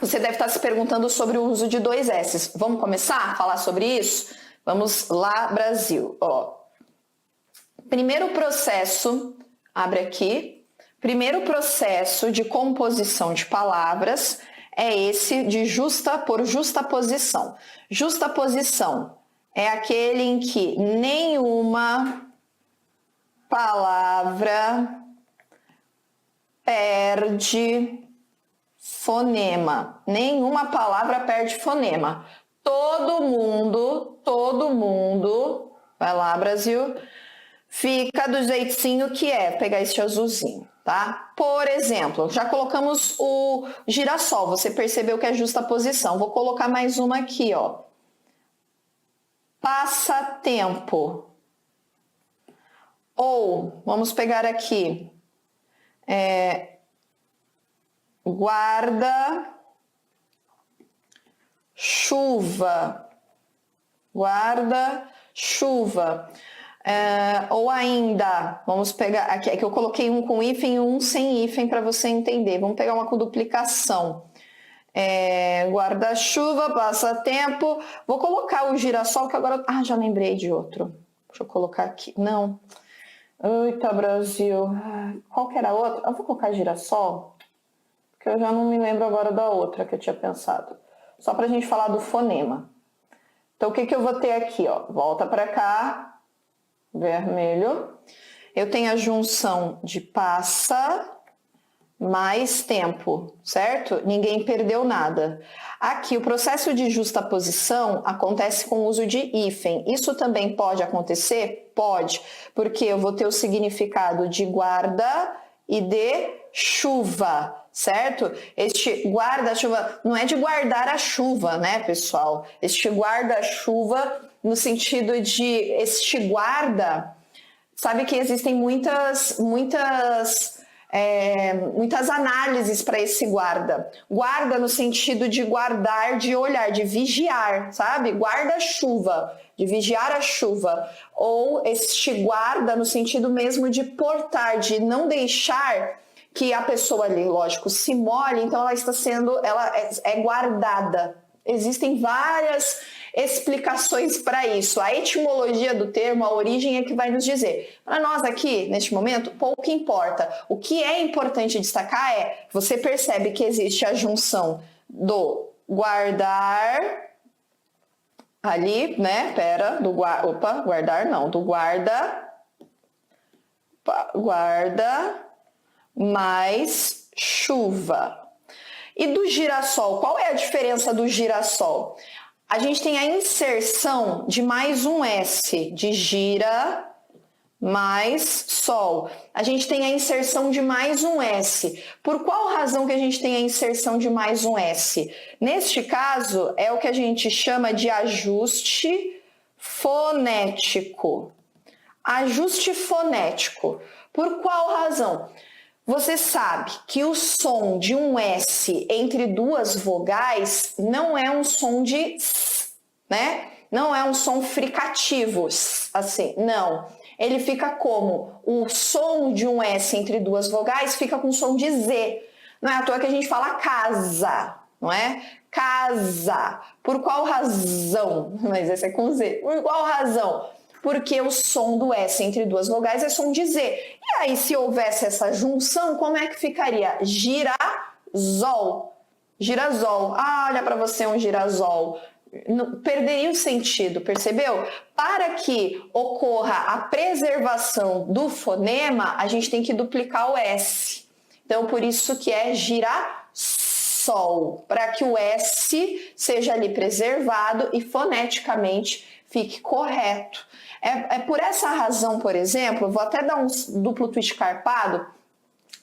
Você deve estar se perguntando sobre o uso de dois S's. Vamos começar a falar sobre isso? Vamos lá, Brasil. Ó. Primeiro processo, abre aqui. Primeiro processo de composição de palavras é esse de por justaposição. Justaposição é aquele em que nenhuma palavra perde fonema. Nenhuma palavra perde fonema. Todo mundo, vai lá, Brasil, fica do jeitinho que é, pegar esse azulzinho, tá? Por exemplo, já colocamos o girassol, você percebeu que é justaposição. Vou colocar mais uma aqui, ó. Passatempo. Ou, vamos pegar aqui, guarda-chuva. Guarda-chuva. Ou ainda, vamos pegar aqui, é que eu coloquei um com hífen e um sem hífen para você entender. Vamos pegar uma com duplicação. Guarda-chuva, passatempo. Vou colocar o girassol, que agora... Ah, já lembrei de outro. Deixa eu colocar aqui. Não. Eita, Brasil. Qual que era a outra? Eu vou colocar girassol, porque eu já não me lembro agora da outra que eu tinha pensado. Só pra gente falar do fonema. Então, o que que eu vou ter aqui, ó? Volta pra cá. Vermelho. Eu tenho a junção de passa mais tempo, certo? Ninguém perdeu nada. Aqui, o processo de justaposição acontece com o uso de hífen. Isso também pode acontecer? Pode, porque eu vou ter o significado de guarda e de chuva, certo? Este guarda-chuva não é de guardar a chuva, né, pessoal? Este guarda-chuva no sentido de este guarda, sabe que existem muitas análises para esse guarda. Guarda no sentido de guardar, de olhar, de vigiar, sabe? Guarda-chuva, de vigiar a chuva. Ou este guarda no sentido mesmo de portar, de não deixar que a pessoa ali, lógico, se molhe, então ela é guardada. Existem várias explicações para isso. A etimologia do termo, a origem é que vai nos dizer. Para nós aqui, neste momento, pouco importa. O que é importante destacar é, você percebe que existe a junção do guardar, ali, né, guardar não, do guarda mais chuva. E do girassol, qual é a diferença do girassol? A gente tem a inserção de mais um S, de gira mais sol. A gente tem a inserção de mais um S. Por qual razão que a gente tem a inserção de mais um S? Neste caso, é o que a gente chama de ajuste fonético. Ajuste fonético. Por qual razão? Você sabe que o som de um S entre duas vogais não é um som de S, né? Não é um som fricativo, assim, não. Ele fica como? O som de um S entre duas vogais fica com som de Z. Não é à toa que a gente fala casa, não é? Casa. Por qual razão? Mas esse é com Z. Por qual razão? Porque o som do S entre duas vogais é som de Z. E aí, se houvesse essa junção, como é que ficaria? Girasol. Girasol. Ah, olha para você um girasol. Perderia o sentido, percebeu? Para que ocorra a preservação do fonema, a gente tem que duplicar o S. Então, por isso que é girassol. Para que o S seja ali preservado e foneticamente fique correto. É por essa razão, por exemplo, vou até dar um duplo twist carpado,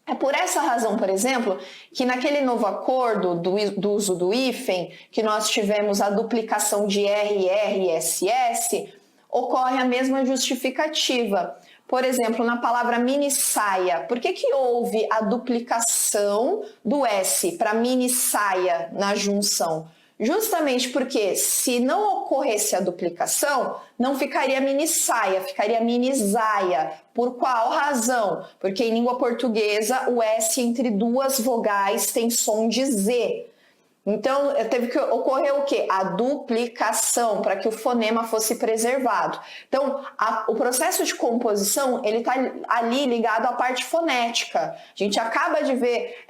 é por essa razão, por exemplo, que naquele novo acordo do uso do hífen, que nós tivemos a duplicação de RR e SS, ocorre a mesma justificativa. Por exemplo, na palavra mini saia, por que houve a duplicação do S para mini saia na junção? Justamente porque se não ocorresse a duplicação, não ficaria mini saia, ficaria mini zaia. Por qual razão? Porque em língua portuguesa o S entre duas vogais tem som de Z. Então, teve que ocorrer o quê? A duplicação, para que o fonema fosse preservado. Então, o processo de composição, ele está ali ligado à parte fonética. A gente acaba de ver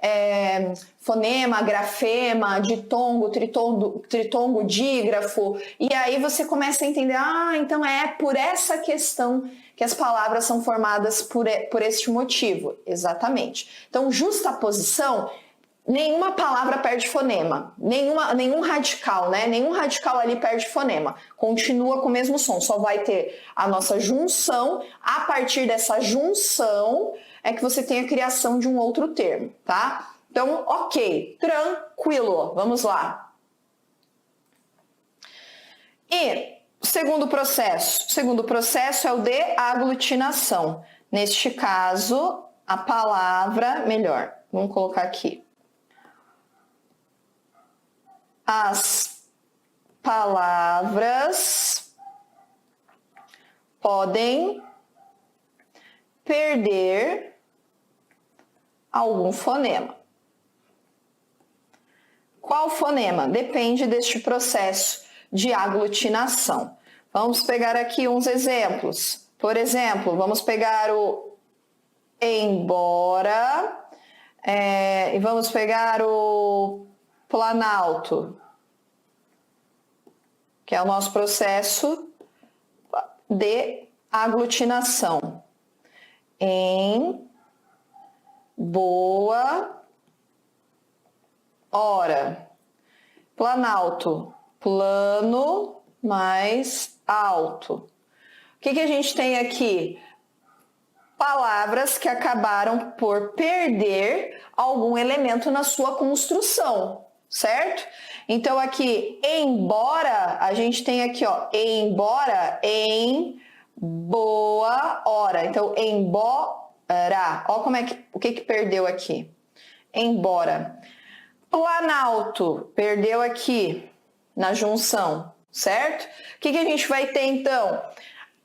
fonema, grafema, ditongo, tritongo, dígrafo, e aí você começa a entender, então é por essa questão que as palavras são formadas por este motivo. Exatamente. Então, justaposição, nenhuma palavra perde fonema, nenhum radical, né? Nenhum radical ali perde fonema, continua com o mesmo som, só vai ter a nossa junção, a partir dessa junção é que você tem a criação de um outro termo, tá? Então, ok, tranquilo, vamos lá. E o segundo processo é o de aglutinação. Neste caso, a palavra, melhor, vamos colocar aqui. As palavras podem perder algum fonema. Qual fonema? Depende deste processo de aglutinação. Vamos pegar aqui uns exemplos. Por exemplo, vamos pegar o embora e vamos pegar o planalto, que é o nosso processo de aglutinação. Em boa hora. Planalto, plano mais alto. O que a gente tem aqui? Palavras que acabaram por perder algum elemento na sua construção, certo? Então aqui, embora, a gente tem aqui, ó, embora, em boa hora. Então, embora. Ó como o que perdeu aqui? Embora. Planalto, perdeu aqui na junção, certo? O que a gente vai ter então?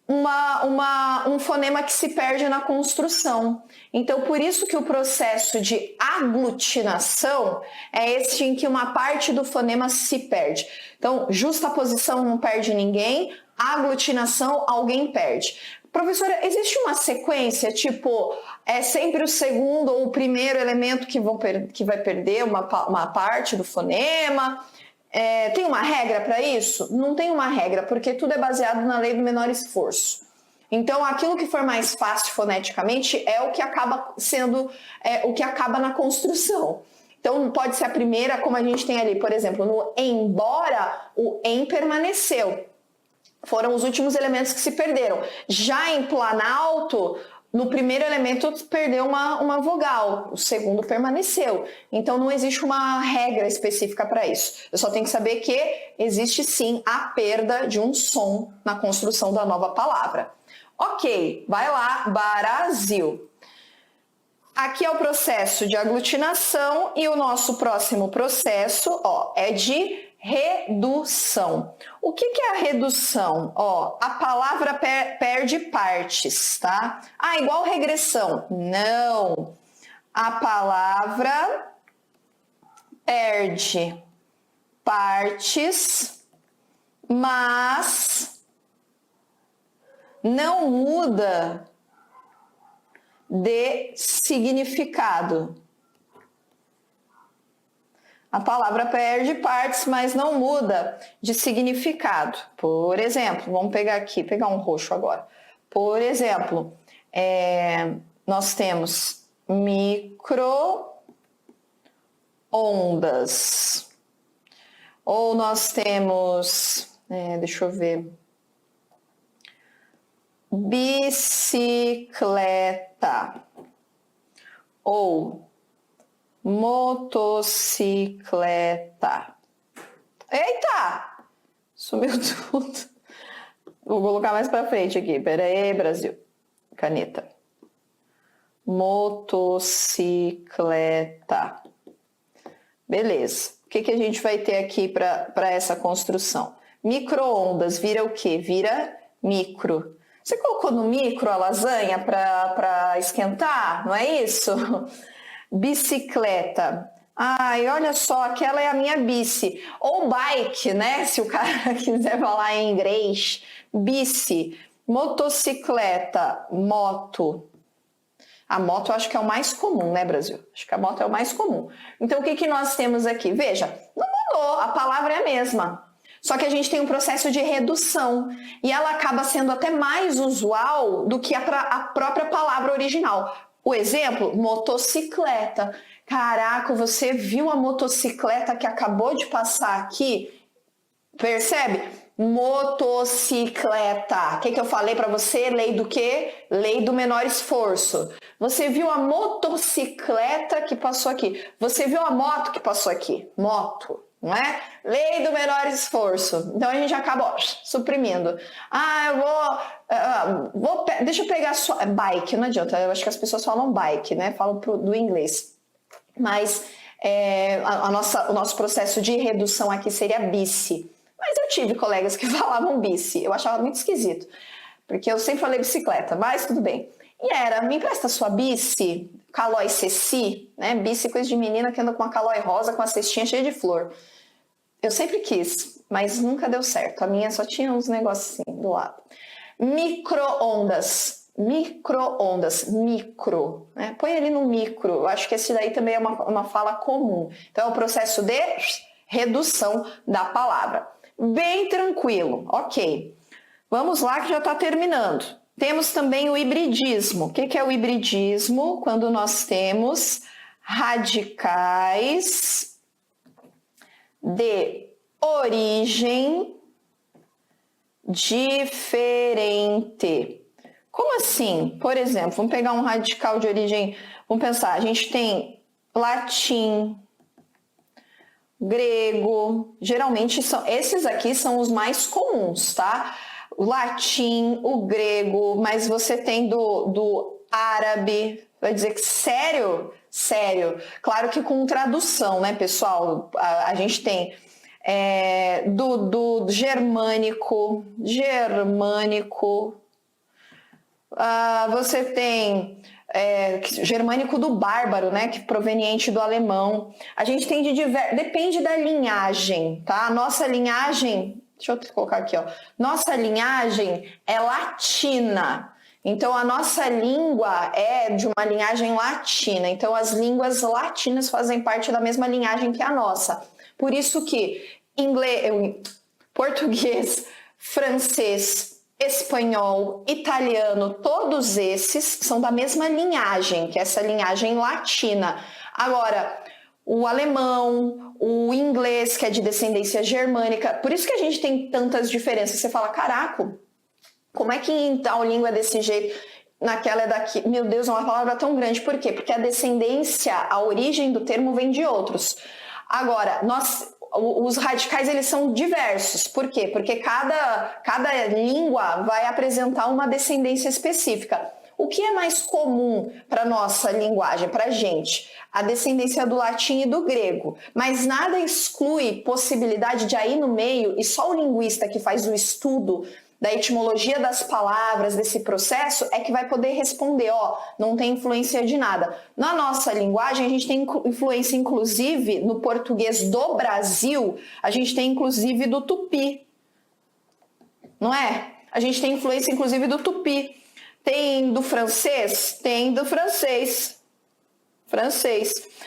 Um fonema que se perde na construção. Então, por isso que o processo de aglutinação é esse em que uma parte do fonema se perde. Então, justaposição não perde ninguém, aglutinação alguém perde. Professora, existe uma sequência, tipo, é sempre o segundo ou o primeiro elemento que vai perder uma parte do fonema? Tem uma regra para isso? Não tem uma regra, porque tudo é baseado na lei do menor esforço. Então, aquilo que for mais fácil foneticamente é o que acaba sendo, o que acaba na construção. Então, pode ser a primeira, como a gente tem ali, por exemplo, no embora, o em permaneceu. Foram os últimos elementos que se perderam. Já em planalto, no primeiro elemento perdeu uma vogal, o segundo permaneceu. Então não existe uma regra específica para isso. Eu só tenho que saber que existe sim a perda de um som na construção da nova palavra. Ok, vai lá, Brasil. Aqui é o processo de aglutinação e o nosso próximo processo, ó, é de redução. O que é a redução? Ó, a palavra perde partes, tá? Igual regressão. Não. A palavra perde partes, mas não muda de significado. A palavra perde partes, mas não muda de significado. Por exemplo, vamos pegar um roxo agora. Por exemplo, nós temos micro-ondas. Ou nós temos, deixa eu ver, bicicleta. Ou motocicleta. Eita! Sumiu tudo. Vou colocar mais pra frente aqui. Pera aí, Brasil. Caneta. Motocicleta. Beleza. O que a gente vai ter aqui para essa construção? Micro-ondas vira o quê? Vira micro. Você colocou no micro a lasanha para esquentar? Não é isso? Bicicleta. Ai, olha só, aquela é a minha bici. Ou bike, né? Se o cara quiser falar em inglês. Bici, motocicleta, moto. A moto eu acho que é o mais comum, né, Brasil? Acho que a moto é o mais comum. Então, o que, que nós temos aqui? Veja, não mudou, a palavra é a mesma. Só que a gente tem um processo de redução. E ela acaba sendo até mais usual do que a própria palavra original. O exemplo, motocicleta. Caraca, você viu a motocicleta que acabou de passar aqui? Percebe? Motocicleta. O que eu falei para você? Lei do quê? Lei do menor esforço. Você viu a motocicleta que passou aqui. Você viu a moto que passou aqui. Moto, não é? Lei do menor esforço. Então a gente acaba suprimindo. Deixa eu pegar sua bike, não adianta. Eu acho que as pessoas falam bike, né? Falam do inglês. Mas o nosso processo de redução aqui seria bici. Mas eu tive colegas que falavam bici. Eu achava muito esquisito. Porque eu sempre falei bicicleta, mas tudo bem. E era, me empresta sua bici, Calói Ceci, né? Bici, coisa de menina que anda com uma Calói rosa, com a cestinha cheia de flor. Eu sempre quis, mas nunca deu certo. A minha só tinha uns negócios assim do lado. Micro-ondas, micro, né? Põe ali no micro. Eu acho que esse daí também é uma fala comum. Então, é o processo de redução da palavra. Bem tranquilo, ok. Vamos lá que já está terminando. Temos também o hibridismo. O que é o hibridismo? Quando nós temos radicais de origem diferente. Como assim? Por exemplo, vamos pegar um radical de origem, vamos pensar, a gente tem latim, grego, geralmente esses aqui são os mais comuns, tá? O latim, o grego, mas você tem do árabe, vai dizer que sério? Sério. Claro que com tradução, né, pessoal? A gente tem do germânico, você tem germânico do bárbaro, né, que proveniente do alemão. A gente tem depende da linhagem, tá? A nossa linhagem, deixa eu colocar aqui, ó. Nossa linhagem é latina. Então a nossa língua é de uma linhagem latina. Então as línguas latinas fazem parte da mesma linhagem que a nossa. Por isso que português, francês, espanhol, italiano, todos esses são da mesma linhagem, que é essa linhagem latina. Agora, o alemão, o inglês, que é de descendência germânica, por isso que a gente tem tantas diferenças. Você fala, caraca, como é que em tal língua é desse jeito, naquela é daqui? Meu Deus, é uma palavra tão grande. Por quê? Porque a descendência, a origem do termo vem de outros. Agora, os radicais, eles são diversos. Por quê? Porque cada língua vai apresentar uma descendência específica. O que é mais comum para a nossa linguagem, para a gente? A descendência do latim e do grego. Mas nada exclui possibilidade de aí no meio, e só o linguista que faz o estudo da etimologia das palavras, desse processo, é que vai poder responder, não tem influência de nada. Na nossa linguagem, a gente tem influência, inclusive, no português do Brasil, a gente tem, inclusive, do tupi. Não é? A gente tem influência, inclusive, do tupi. Tem do francês? Tem do francês.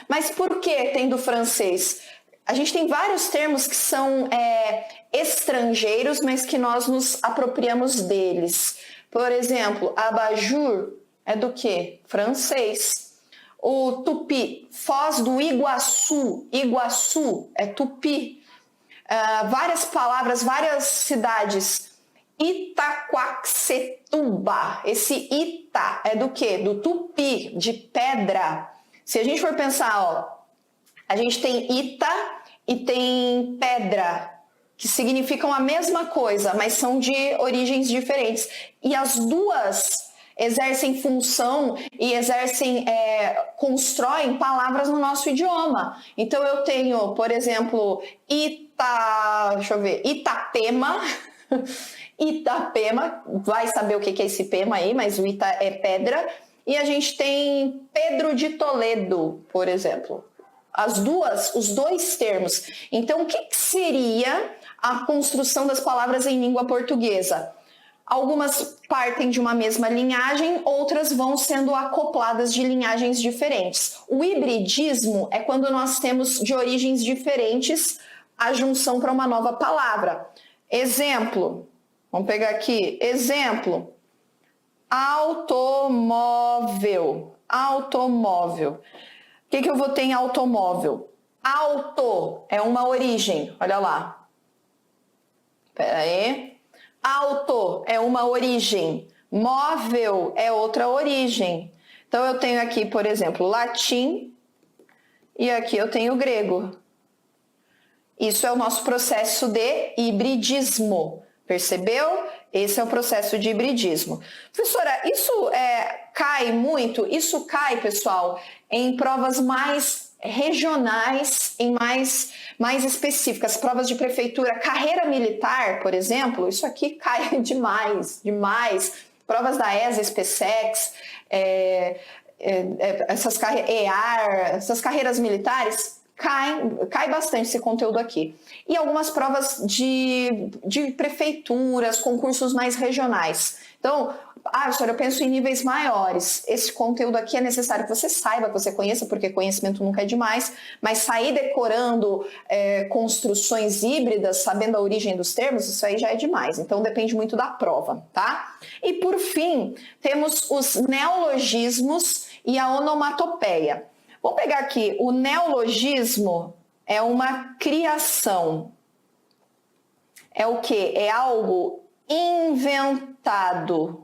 Mas por que tem do francês? A gente tem vários termos que são estrangeiros, mas que nós nos apropriamos deles. Por exemplo, abajur é do quê? Francês. O tupi, Foz do Iguaçu, Iguaçu é tupi. Várias palavras, várias cidades. Itaquaquecetuba, esse Ita é do quê? Do tupi, de pedra. Se a gente for pensar, a gente tem Ita e tem pedra, que significam a mesma coisa, mas são de origens diferentes. E as duas exercem função e constroem palavras no nosso idioma. Então eu tenho, por exemplo, Itapema. Itapema, vai saber o que é esse pema aí, mas o Ita é pedra. E a gente tem Pedro de Toledo, por exemplo. os dois termos. Então, o que seria a construção das palavras em língua portuguesa? Algumas partem de uma mesma linhagem, outras vão sendo acopladas de linhagens diferentes. O hibridismo é quando nós temos de origens diferentes a junção para uma nova palavra. Exemplo, vamos pegar aqui, exemplo, automóvel, automóvel. O que eu vou ter em automóvel? Auto é uma origem, olha lá. Espera aí. Auto é uma origem, móvel é outra origem. Então eu tenho aqui, por exemplo, latim e aqui eu tenho grego. Isso é o nosso processo de hibridismo, percebeu? Esse é o processo de hibridismo. Professora, isso cai muito? Isso cai, pessoal, em provas mais regionais, em mais específicas, provas de prefeitura, carreira militar, por exemplo, isso aqui cai demais. Provas da ESA, SPSEX, essas EAR, essas carreiras militares, cai bastante esse conteúdo aqui. E algumas provas de prefeituras, concursos mais regionais. Então, senhora, eu penso em níveis maiores. Esse conteúdo aqui é necessário que você saiba, que você conheça, porque conhecimento nunca é demais, mas sair decorando construções híbridas, sabendo a origem dos termos, isso aí já é demais. Então, depende muito da prova, tá? E, por fim, temos os neologismos e a onomatopeia. Vou pegar aqui, o neologismo é uma criação. É o quê? É algo inventado.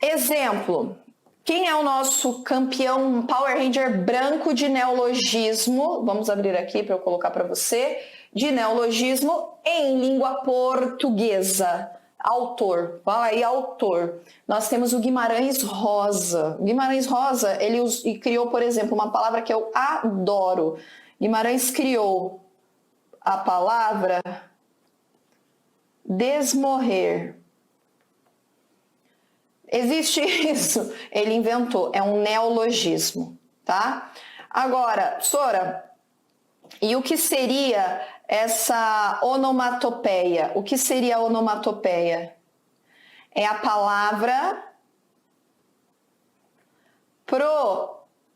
Exemplo, quem é o nosso campeão Power Ranger branco de neologismo? Vamos abrir aqui para eu colocar para você. De neologismo em língua portuguesa. Autor, fala aí, autor. Nós temos o Guimarães Rosa. Guimarães Rosa, ele criou, por exemplo, uma palavra que eu adoro. Guimarães criou a palavra desmorrer. Existe isso, ele inventou, é um neologismo, tá? Agora, Sora, e o que seria essa onomatopeia? O que seria a onomatopeia? É a palavra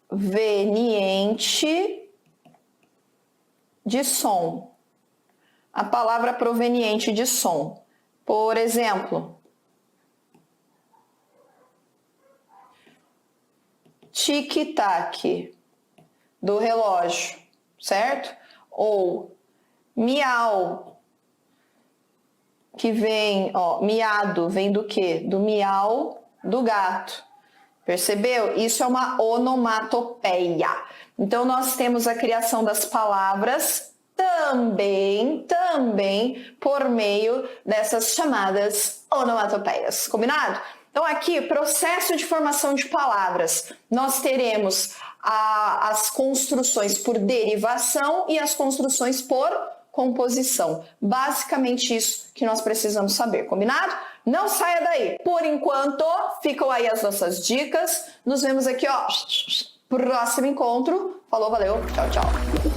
proveniente de som. A palavra proveniente de som. Por exemplo, tic-tac do relógio, certo? Ou miau, que vem, miado, vem do quê? Do miau do gato. Percebeu? Isso é uma onomatopeia. Então, nós temos a criação das palavras também por meio dessas chamadas onomatopeias. Combinado? Então, aqui, processo de formação de palavras. Nós teremos as construções por derivação e as construções por composição. Basicamente isso que nós precisamos saber, combinado? Não saia daí. Por enquanto, ficam aí as nossas dicas. Nos vemos aqui, próximo encontro. Falou, valeu, tchau, tchau.